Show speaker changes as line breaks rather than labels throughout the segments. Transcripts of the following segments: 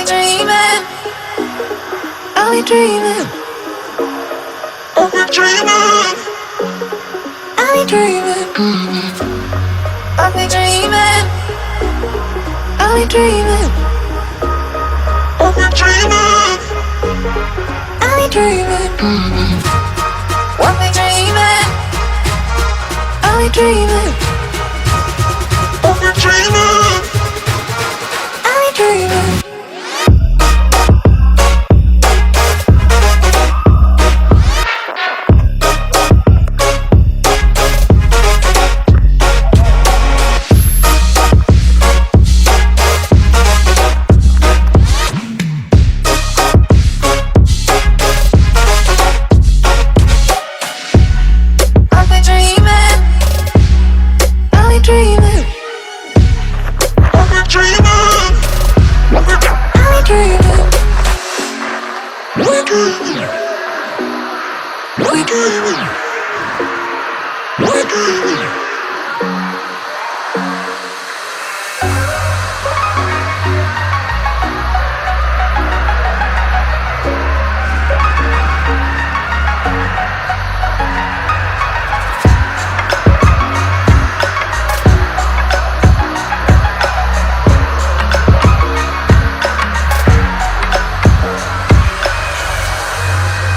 be dreaming. I'll be dreaming. I'll be dreaming. I'll be dreaming. I'll be dreaming. I'll be dreaming. I'll be dreaming. I'll be dreaming. I'll be dreaming. I'll be dreaming.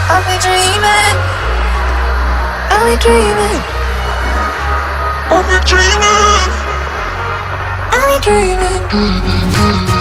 I'll be dreaming. I'll be dreaming. I'll be dreaming. I'll be dreaming.